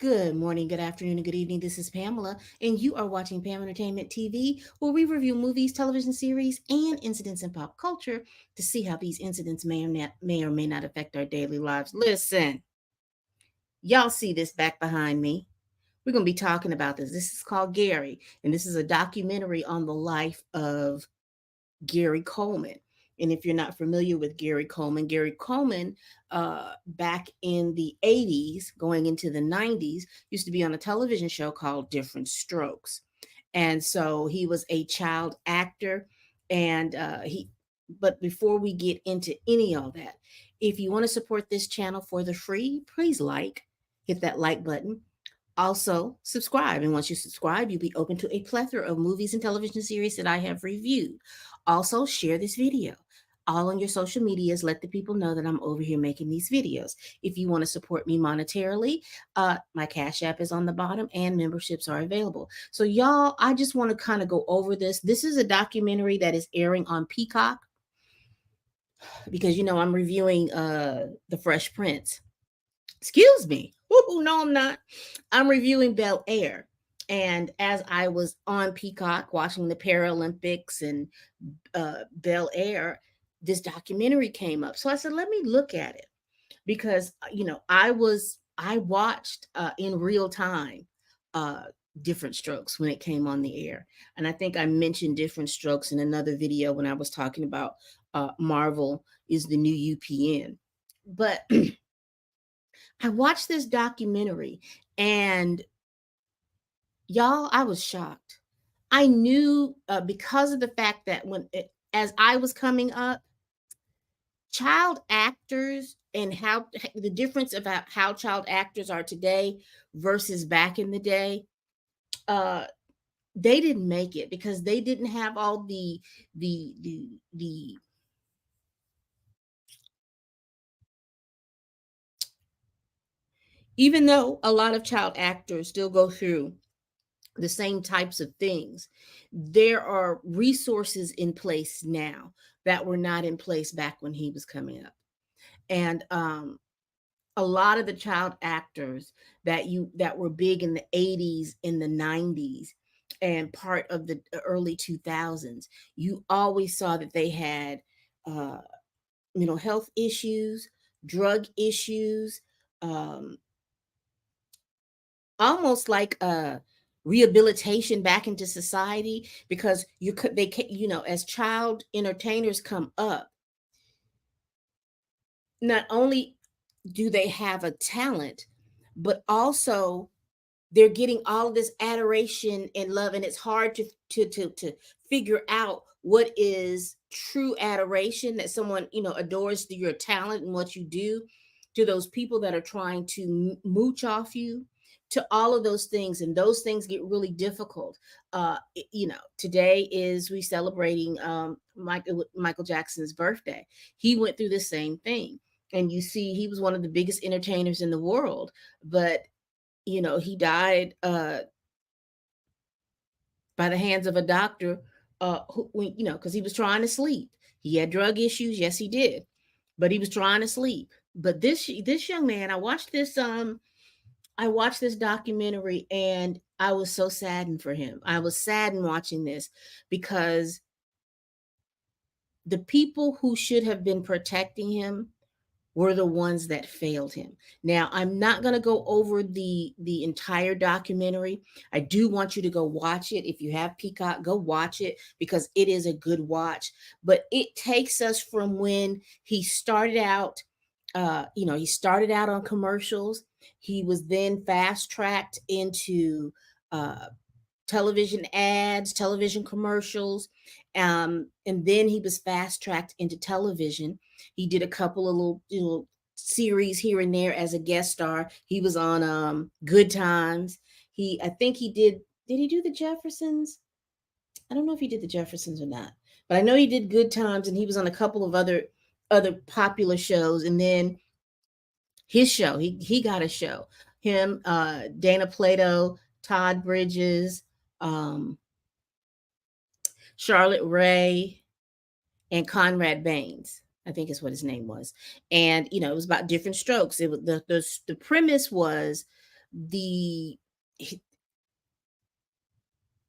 Good morning, good afternoon, and good evening. This is Pamela, and you are watching Pam Entertainment TV, where we review movies, television series, and incidents in pop culture to see how these incidents may or may not affect our daily lives. Listen, y'all see this back behind me. We're going to be talking about this. This is called Gary, and this is a documentary on the life of Gary Coleman. And if you're not familiar with Gary Coleman, back in the 80s, going into the 90s, used to be on a television show called Different Strokes. And so he was a child actor. And but before we get into any of that, if you want to support this channel for the free, please hit that like button. Also, subscribe. And once you subscribe, you'll be open to a plethora of movies and television series that I have reviewed. Also, share this video all on your social medias. Let the people know that I'm over here making these videos. If you want to support me monetarily, my Cash App is on the bottom and memberships are available. So, y'all, I just want to kind of go over this. This is a documentary that is airing on Peacock because, I'm reviewing The Fresh Prince. Excuse me. Ooh, no, I'm not. I'm reviewing Bel Air. And as I was on Peacock watching the Paralympics and Bel Air, this documentary came up. So I said, let me look at it because, I watched in real time uh, Different Strokes when it came on the air. And I think I mentioned Different Strokes in another video when I was talking about Marvel is the new UPN. But I watched this documentary and y'all, I was shocked. I knew because of the fact that as I was coming up, child actors and how the difference about how child actors are today versus back in the day, uh, they didn't make it because they didn't have all the even though a lot of child actors still go through the same types of things. There are resources in place now that were not in place back when he was coming up. And a lot of the child actors that were big in the 80s, in the 90s, and part of the early 2000s, you always saw that they had uh, mental health issues, drug issues, um, almost like a rehabilitation back into society because you could they can as child entertainers come up, not only do they have a talent, but also they're getting all of this adoration and love, and it's hard to figure out what is true adoration, that someone adores your talent and what you do, to those people that are trying to mooch off you, to all of those things. And those things get really difficult. Today is we celebrating Michael Jackson's birthday. He went through the same thing, and you see he was one of the biggest entertainers in the world, but he died by the hands of a doctor because he was trying to sleep. He had drug issues, yes, he did, but he was trying to sleep. But this young man, I watched this documentary and I was so saddened for him. I was saddened watching this because the people who should have been protecting him were the ones that failed him. Now, I'm not going to go over the entire documentary. I do want you to go watch it. If you have Peacock, go watch it because it is a good watch. But it takes us from when he started out. He started out on commercials. He was then fast tracked into uh, television ads, television commercials. And then he was fast tracked into television. He did a couple of little series here and there as a guest star. He was on Good Times. I think did he do the Jeffersons? I don't know if he did the Jeffersons or not, but I know he did Good Times, and he was on a couple of other popular shows. And then his show, he got a show. Him, Dana Plato, Todd Bridges, um, Charlotte Ray, and Conrad Baines, I think is what his name was. And it was about Different Strokes. It was the premise was the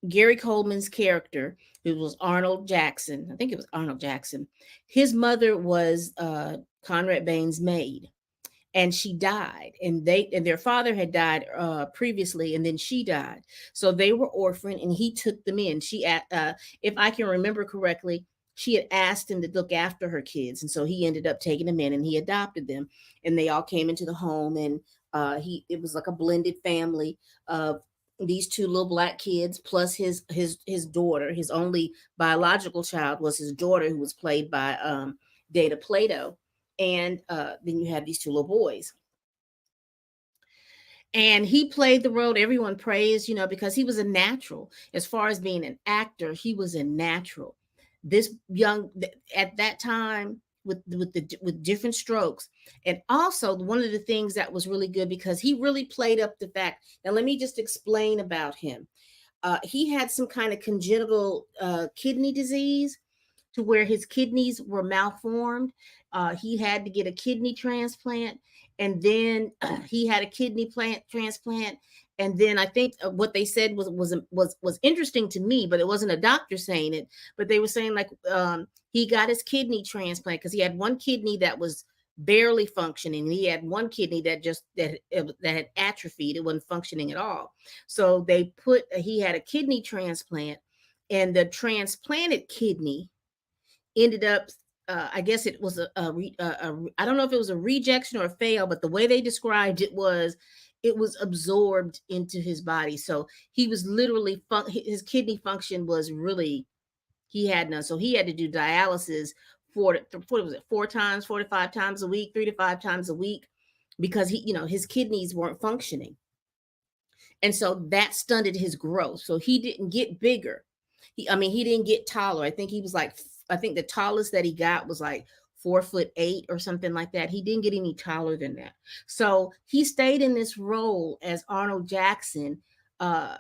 Gary Coleman's character, who was Arnold Jackson, I think it was Arnold Jackson, his mother was Conrad Bain's maid, and she died, and their father had died previously, and then she died, so they were orphaned, and he took them in. If I can remember correctly, she had asked him to look after her kids, and so he ended up taking them in, and he adopted them, and they all came into the home, and he it was like a blended family of these two little black kids plus his daughter. His only biological child was his daughter, who was played by Data Plato, and then you have these two little boys. And he played the role everyone praised, because he was a natural. As far as being an actor, he was a natural. This young at that time, with different strokes. And also, one of the things that was really good, because he really played up the fact. Now, let me just explain about him. He had some kind of congenital kidney disease, to where his kidneys were malformed. He had to get a kidney transplant, and then he had a kidney plant transplant. And then I think what they said was interesting to me, but it wasn't a doctor saying it. But they were saying, like, he got his kidney transplant because he had one kidney that was barely functioning. He had one kidney that had atrophied; it wasn't functioning at all. So he had a kidney transplant, and the transplanted kidney ended up, I guess it was I don't know if it was a rejection or a fail, but the way they described it was absorbed into his body. So he was literally his kidney function was really, he had none. So he had to do dialysis four times, 4 to 5 times a week, 3 to 5 times a week, because his kidneys weren't functioning. And so that stunted his growth. So he didn't get bigger. He didn't get taller. I think the tallest that he got was like 4'8" or something like that. He didn't get any taller than that. So he stayed in this role as Arnold Jackson, uh,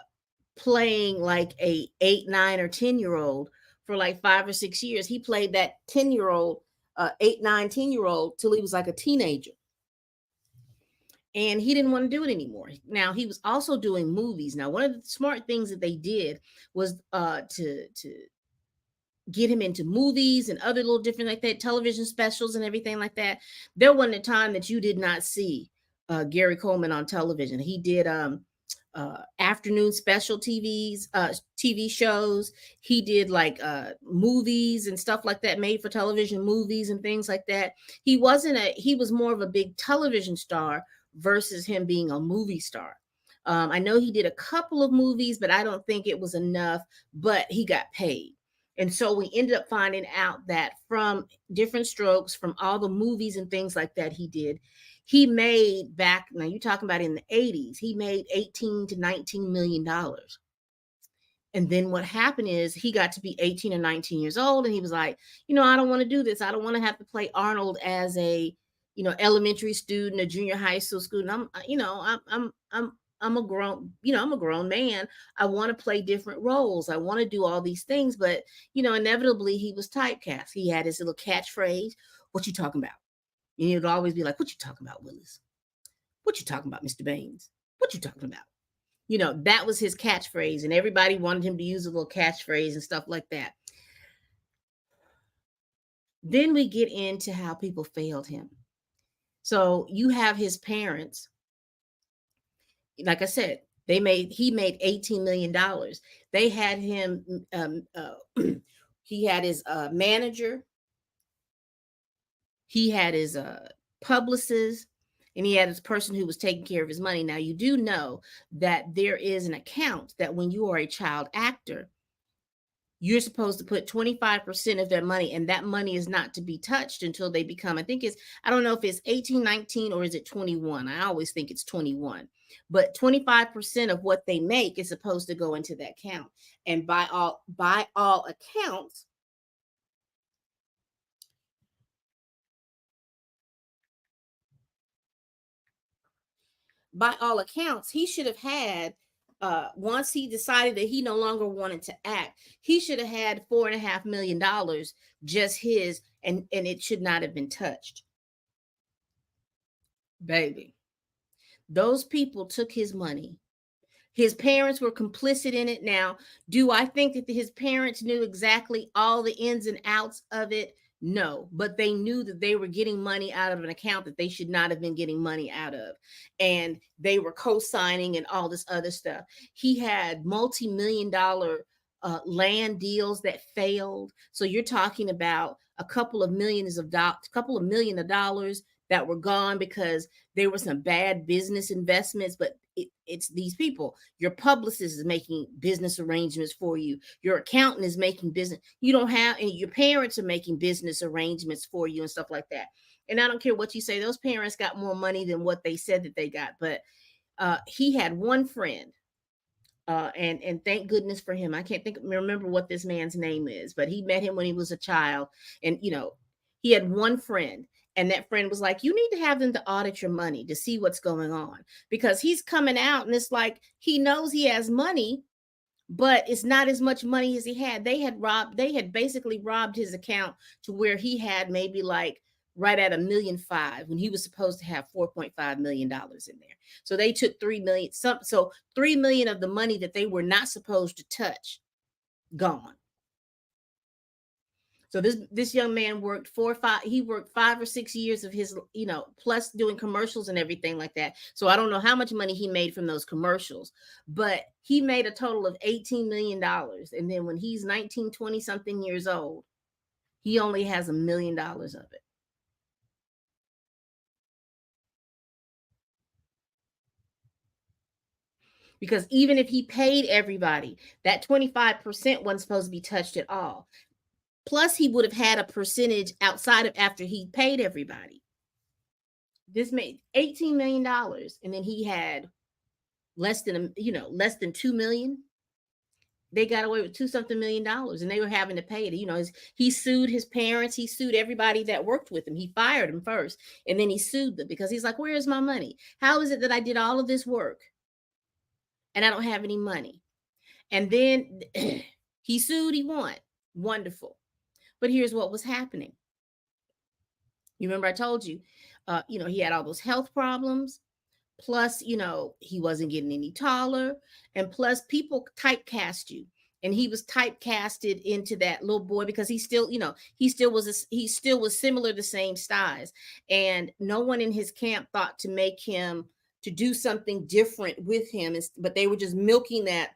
playing like a 8, 9, or 10-year old for like 5 or 6 years. He played that 10-year old, 8, 9, 10-year old till he was like a teenager, and he didn't want to do it anymore. Now he was also doing movies. Now, one of the smart things that they did was to get him into movies and other little different like that television specials and everything like that. There wasn't a time that you did not see Gary Coleman on television. He did afternoon special TV shows. He did like movies and stuff like that, made for television movies and things like that. He was more of a big television star versus him being a movie star. I know he did a couple of movies, but I don't think it was enough, but he got paid. And so we ended up finding out that from different strokes, from all the movies and things like that he made back, now you're talking about in the 80s, he made 18 to 19 million dollars. And then what happened is he got to be 18 or 19 years old, and he was like, I don't want to do this. I don't want to have to play Arnold as a, elementary student, a junior high school student. I'm a grown, I'm a grown man. I want to play different roles. I want to do all these things, but inevitably he was typecast. He had his little catchphrase, "What you talking about?" And he would always be like, "What you talking about, Willis? What you talking about, Mr. Baines? What you talking about?" That was his catchphrase, and everybody wanted him to use a little catchphrase and stuff like that. Then we get into how people failed him. So you have his parents. Like I said, he made $18 million. They had him, he had his manager, he had his publicist, and he had his person who was taking care of his money. Now, you do know that there is an account that when you are a child actor, you're supposed to put 25% of their money, and that money is not to be touched until they become, I don't know if it's 18, 19, or is it 21. I always think it's 21. But 25% of what they make is supposed to go into that account. And by all accounts, he should have had, once he decided that he no longer wanted to act, he should have had $4.5 million, just his, and it should not have been touched. Baby, Those people took his money. His parents were complicit in it. Now, do I think that his parents knew exactly all the ins and outs of it? No, but they knew that they were getting money out of an account that they should not have been getting money out of. And they were co signing and all this other stuff. He had multi-million dollar land deals that failed. So you're talking about a couple of million of dollars that were gone because there were some bad business investments. But it's these people. Your publicist is making business arrangements for you. Your accountant is making business. You don't have, and your parents are making business arrangements for you and stuff like that. And I don't care what you say, those parents got more money than what they said that they got. But he had one friend, and thank goodness for him. I can't remember what this man's name is, but he met him when he was a child, and he had one friend, and that friend was like, "You need to have them to audit your money to see what's going on because he's coming out, and it's like he knows he has money, but it's not as much money as he had. They had basically robbed his account to where he had maybe like right at 1,500,000 when he was supposed to have $4.5 million in there. So they took 3 million, so 3 million of the money that they were not supposed to touch, gone. So this young man worked 4 or 5. He worked 5 or 6 years of his, plus doing commercials and everything like that. So I don't know how much money he made from those commercials, but he made a total of $18 million. And then when he's 19, 20 something years old, he only has $1 million of it. Because even if he paid everybody, that 25% wasn't supposed to be touched at all. Plus, he would have had a percentage outside of after he paid everybody. This made $18 million, and then he had less than 2 million. They got away with two something $1 million, and they were having to pay it. He sued his parents, he sued everybody that worked with him. He fired them first, and then he sued them because he's like, "Where is my money? How is it that I did all of this work and I don't have any money?" And then he sued, he won. Wonderful. But here's what was happening. You remember I told you, he had all those health problems. Plus, he wasn't getting any taller. And plus, people typecast you. And he was typecasted into that little boy because he still was similar, the same size. And no one in his camp thought to make him to do something different with him. But they were just milking that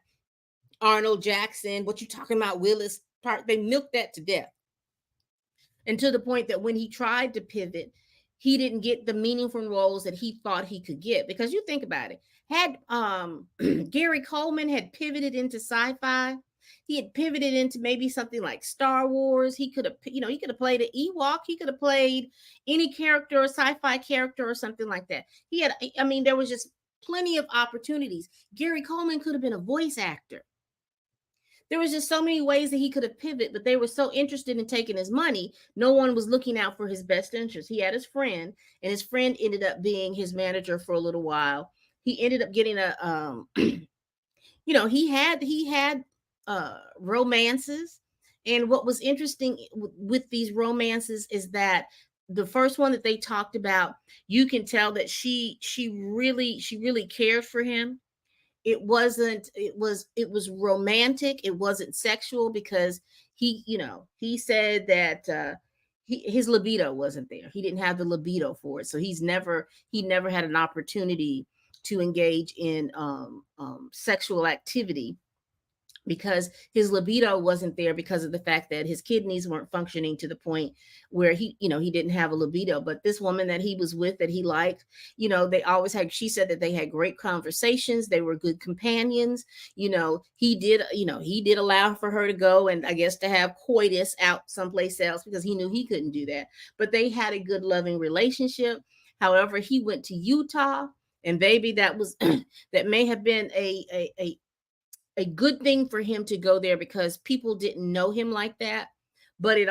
Arnold Jackson, what you talking about, Willis part. They milked that to death. And to the point that when he tried to pivot, he didn't get the meaningful roles that he thought he could get. Because you think about it, had Gary Coleman had pivoted into sci-fi, he had pivoted into maybe something like Star Wars. He could have, he could have played an Ewok. He could have played any character, a sci-fi character, or something like that. There was just plenty of opportunities. Gary Coleman could have been a voice actor. There was just so many ways that he could have pivoted, but they were so interested in taking his money, no one was looking out for his best interest. He had his friend, and his friend ended up being his manager for a little while. He ended up getting he had romances. And what was interesting with these romances is that the first one that they talked about, you can tell that she really cared for him. It was romantic, it wasn't sexual, because he said that his libido wasn't there. He didn't have the libido for it, so he never had an opportunity to engage in sexual activity, because his libido wasn't there, because of the fact that his kidneys weren't functioning to the point where he didn't have a libido. But this woman that he was with, that he liked, they always had, she said that they had great conversations, they were good companions. He did allow for her to go, and I guess to have coitus out someplace else, because he knew he couldn't do that. But they had a good loving relationship. However, he went to Utah, and baby, that was that may have been a good thing for him to go there, because people didn't know him like that. But it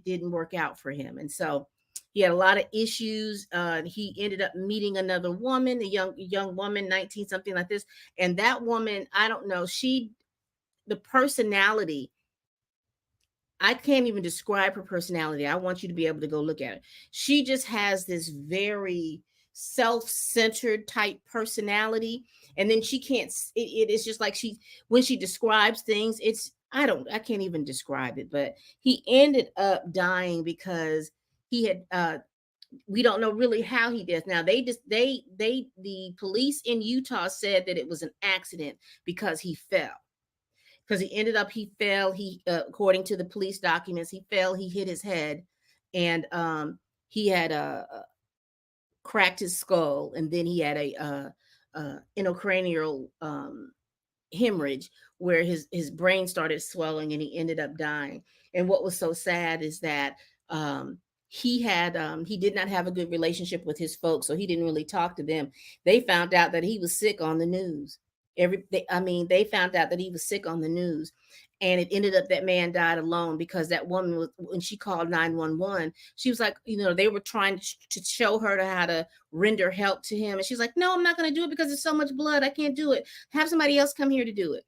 didn't work out for him, and so he had a lot of issues. He ended up meeting another woman, a young woman, 19 something like this. And that woman, I don't know, the personality, I can't even describe her personality. I want you to be able to go look at it. She just has this very self-centered type personality. And then she can't it is just like she, when she describes things, it's, I can't even describe it. But he ended up dying because he had we don't know really how he did. Now they just the police in Utah said that it was an accident because he fell. Because he ended up, he fell, he according to the police documents, he fell, he hit his head, and he had cracked his skull, and then he had a intracranial hemorrhage where his brain started swelling, and he ended up dying. And what was so sad is that um he did not have a good relationship with his folks, so he didn't really talk to them. They found out that he was sick on the news. They found out that he was sick on the news, and it ended up that man died alone because that woman was, when she called 911, she was like, they were trying to show her to how to render help to him, and she's like, no, I'm not going to do it because there's so much blood, I can't do it. Have somebody else come here to do it.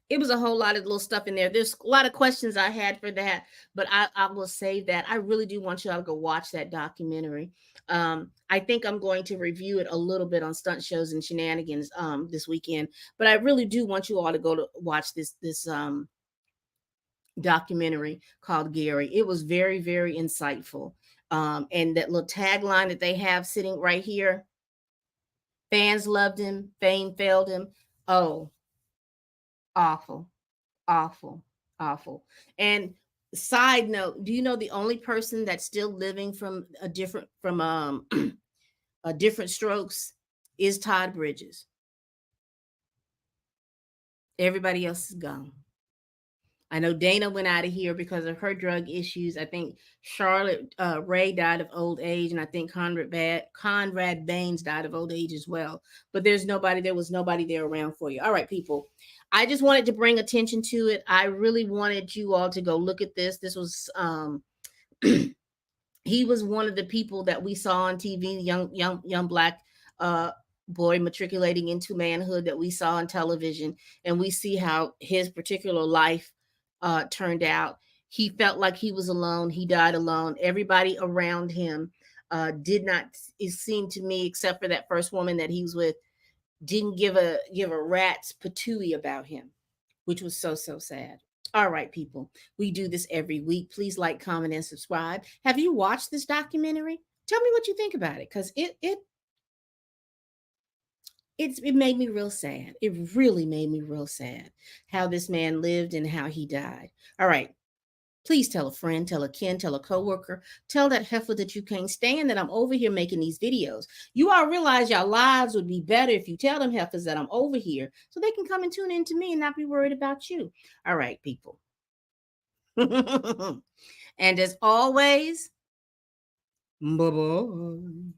It was a whole lot of little stuff in there. There's a lot of questions I had for that, but I will save that. I really do want you all to go watch that documentary. I think I'm going to review it a little bit on Stunt Shows and Shenanigans this weekend, but I really do want you all to go to watch this documentary called Gary. It was very, very insightful. And that little tagline that they have sitting right here: fans loved him, fame failed him. Oh, awful, awful, awful. And side note, do you know the only person that's still living from a different strokes is Todd Bridges. Everybody else is gone. I know Dana went out of here because of her drug issues. I think Charlotte Ray died of old age, and I think Conrad Baines died of old age as well. But there was nobody there around for you. All right, people. I just wanted to bring attention to it. I really wanted you all to go look at this. This was he was one of the people that we saw on TV, young black uh boy matriculating into manhood that we saw on television, and we see how his particular life turned out. He felt like he was alone. He died alone. Everybody around him did not, it seemed to me, except for that first woman that he was with, didn't give a rat's patootie about him, which was so, so sad. All right, people, we do this every week. Please like, comment, and subscribe. Have you watched this documentary? Tell me what you think about it, because it made me real sad. It really made me real sad how this man lived and how he died. All right. Please tell a friend, tell a kin, tell a coworker, tell that heifer that you can't stand that I'm over here making these videos. You all realize your lives would be better if you tell them heifers that I'm over here so they can come and tune in to me and not be worried about you. All right, people. And as always, bye bye.